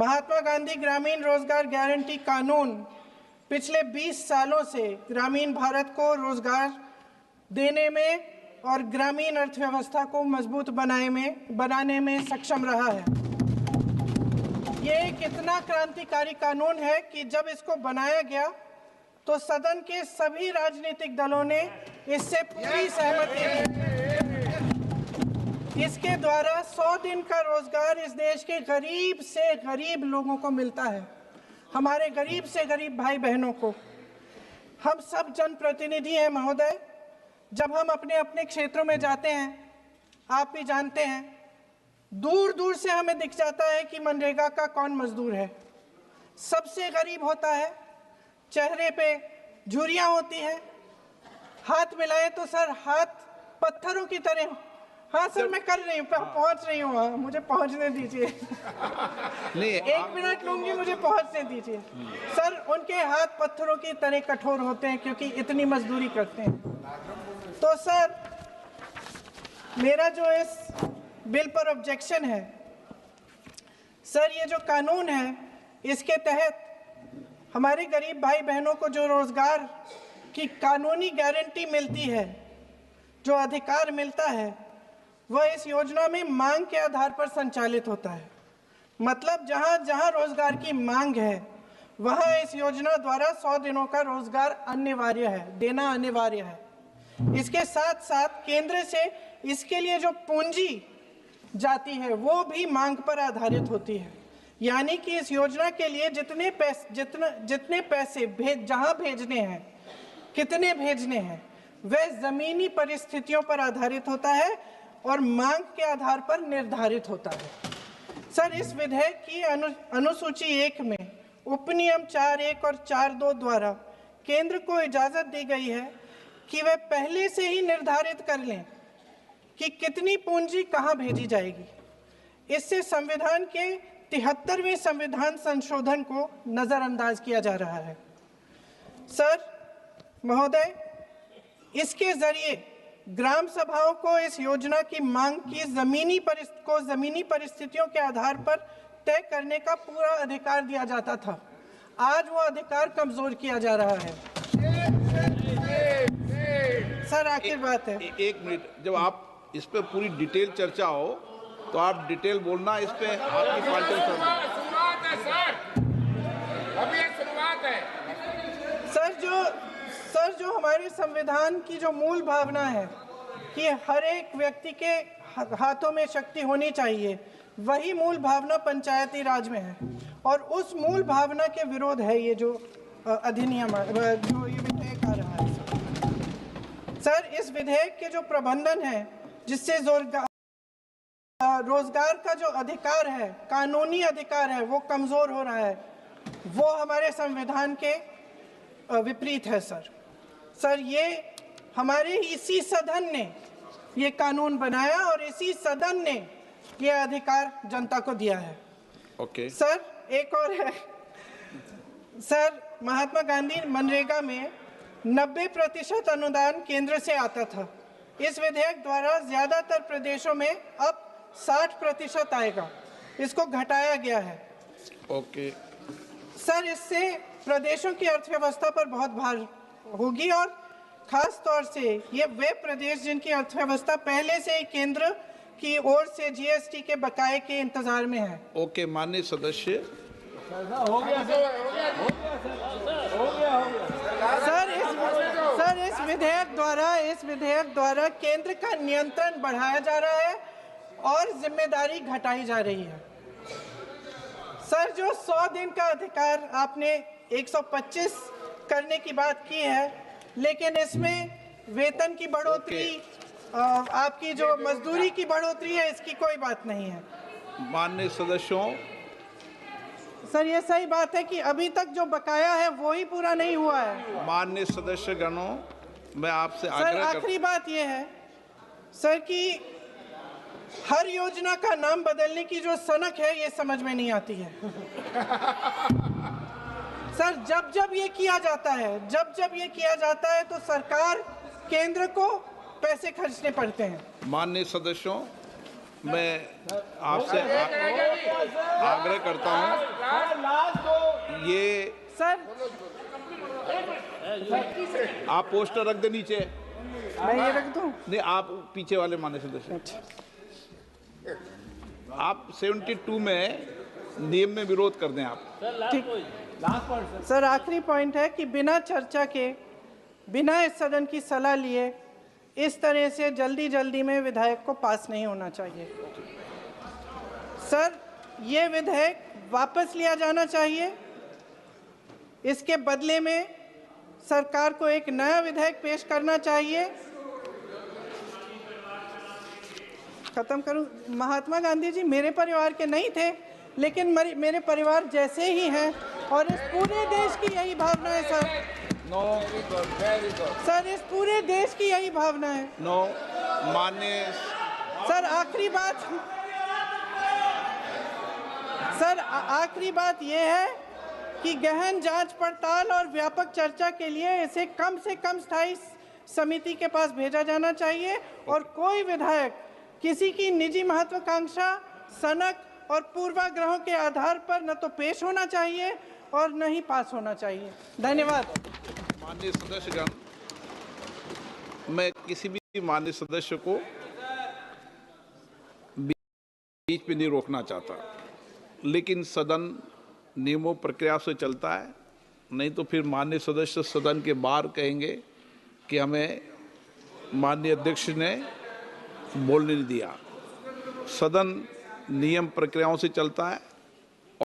महात्मा गांधी ग्रामीण रोजगार गारंटी कानून पिछले 20 सालों से ग्रामीण भारत को रोजगार देने में और ग्रामीण अर्थव्यवस्था को मजबूत बनाने में सक्षम रहा है। ये एक इतना क्रांतिकारी कानून है कि जब इसको बनाया गया तो सदन के सभी राजनीतिक दलों ने इससे पूरी सहमति दी। इसके द्वारा 100 दिन का रोजगार इस देश के गरीब से गरीब लोगों को मिलता है, हमारे गरीब से गरीब भाई बहनों को। हम सब जनप्रतिनिधि हैं महोदय, जब हम अपने अपने क्षेत्रों में जाते हैं, आप भी जानते हैं, दूर दूर से हमें दिख जाता है कि मनरेगा का कौन मजदूर है। सबसे गरीब होता है, चेहरे पे झुर्रियाँ होती हैं, हाथ मिलाए तो सर हाथ पत्थरों की तरह। हाँ सर, मैं कर रही हूँ, पहुँच रही हूँ, हाँ मुझे पहुँचने दीजिए। नहीं, 1 मिनट लूँगी, मुझे पहुँचने दीजिए। सर, उनके हाथ पत्थरों की तरह कठोर होते हैं क्योंकि इतनी मजदूरी करते हैं। तो सर, मेरा जो इस बिल पर ऑब्जेक्शन है, सर ये जो कानून है इसके तहत हमारे गरीब भाई बहनों को जो रोजगार की कानूनी गारंटी मिलती है, जो अधिकार मिलता है, वह इस योजना में मांग के आधार पर संचालित होता है। मतलब जहां जहां रोजगार की मांग है वहां इस योजना द्वारा 100 दिनों का रोजगार अनिवार्य है, देना अनिवार्य है। इसके साथ साथ केंद्र से इसके लिए जो पूंजी जाती है वो भी मांग पर आधारित होती है। यानी कि इस योजना के लिए जितने पैसे जहां भेजने हैं, कितने भेजने हैं, वह जमीनी परिस्थितियों पर आधारित होता है और मांग के आधार पर निर्धारित होता है। सर, इस विधेयक की अनुसूची 1 में उपनियम 4(1) और 4(2) द्वारा केंद्र को इजाजत दी गई है कि वह पहले से ही निर्धारित कर लें कि कितनी पूंजी कहां भेजी जाएगी। इससे संविधान के 73वें संविधान संशोधन को नजरअंदाज किया जा रहा है। सर महोदय, इसके जरिए ग्राम सभाओं को इस योजना की मांग की जमीनी परिस्थितियों के आधार पर तय करने का पूरा अधिकार दिया जाता था। आज वो अधिकार कमजोर किया जा रहा है। सर, आखिर बात है, 1 मिनट, जब आप इस पे पूरी डिटेल चर्चा हो तो आप डिटेल बोलना। इस पे आपकी पार्टी शुरुआत है सर, अभी एक शुरुआत है। सर जो हमारे संविधान की जो मूल भावना है कि हर एक व्यक्ति के हाथों में शक्ति होनी चाहिए, वही मूल भावना पंचायती राज में है और उस मूल भावना के विरोध है ये जो अधिनियम, जो ये विधेयक आ रहा है। सर, इस विधेयक के जो प्रबंधन है, जिससे रोजगार का जो अधिकार है, कानूनी अधिकार है, वो कमजोर हो रहा है, वो हमारे संविधान के विपरीत है। सर ये हमारे इसी सदन ने ये कानून बनाया और इसी सदन ने ये अधिकार जनता को दिया है। ओके। सर, एक और है सर, महात्मा गांधी मनरेगा में 90% अनुदान केंद्र से आता था। इस विधेयक द्वारा ज्यादातर प्रदेशों में अब 60% आएगा, इसको घटाया गया है। ओके। सर, इससे प्रदेशों की अर्थव्यवस्था पर बहुत भार होगी और खास तौर से ये वे प्रदेश जिनकी अर्थव्यवस्था पहले से ही केंद्र की ओर से जीएसटी के बकाये के इंतजार में है। ओके, माननीय सदस्य। हो गया। सर, इस विधेयक द्वारा केंद्र का नियंत्रण बढ़ाया जा रहा है और जिम्मेदारी घटाई जा रही है। सर, जो 100 दिन का अधिकार आपने 125 करने की बात की है, लेकिन इसमें वेतन की बढ़ोतरी, आपकी जो मजदूरी की बढ़ोतरी है, इसकी कोई बात नहीं है। माननीय सदस्यों, सर ये सही बात है कि अभी तक जो बकाया है वो ही पूरा नहीं हुआ है। माननीय सदस्य गणों, मैं आपसे सर आखिरी बात ये है सर कि हर योजना का नाम बदलने की जो सनक है ये समझ में नहीं आती है। सर जब ये किया जाता है तो सरकार केंद्र को पैसे खर्चने पड़ते हैं। माननीय सदस्यों, मैं आपसे आग्रह करता हूं, ये सर आप पोस्टर रख दे नीचे। मैं ये रख दूं? नहीं, आप पीछे वाले मान्य सदस्य, आप 72 में नियम में विरोध कर दें आप। ठीक। सर आखिरी पॉइंट है कि बिना चर्चा के, बिना इस सदन की सलाह लिए इस तरह से जल्दी में विधायक को पास नहीं होना चाहिए। सर ये विधेयक वापस लिया जाना चाहिए। इसके बदले में सरकार को एक नया विधेयक पेश करना चाहिए। खत्म करूं? महात्मा गांधी जी मेरे परिवार के नहीं थे, लेकिन मेरे परिवार जैसे ही हैं, और इस पूरे देश की यही भावना है सर। नो, सर इस पूरे देश की यही भावना है। नो, मान्य सर आखिरी बात, सर आखिरी बात यह है कि गहन जांच पड़ताल और व्यापक चर्चा के लिए इसे कम से कम स्थायी समिति के पास भेजा जाना चाहिए, और कोई विधायक किसी की निजी महत्वाकांक्षा, सनक और पूर्वाग्रहों के आधार पर न तो पेश होना चाहिए और न ही पास होना चाहिए। धन्यवाद। माननीय सदस्यगण, मैं किसी भी माननीय सदस्य को बीच में नहीं रोकना चाहता, लेकिन सदन नियमों प्रक्रिया से चलता है, नहीं तो फिर माननीय सदस्य सदन के बाहर कहेंगे कि हमें माननीय अध्यक्ष ने बोलने नहीं दिया। सदन नियम प्रक्रियाओं से चलता है।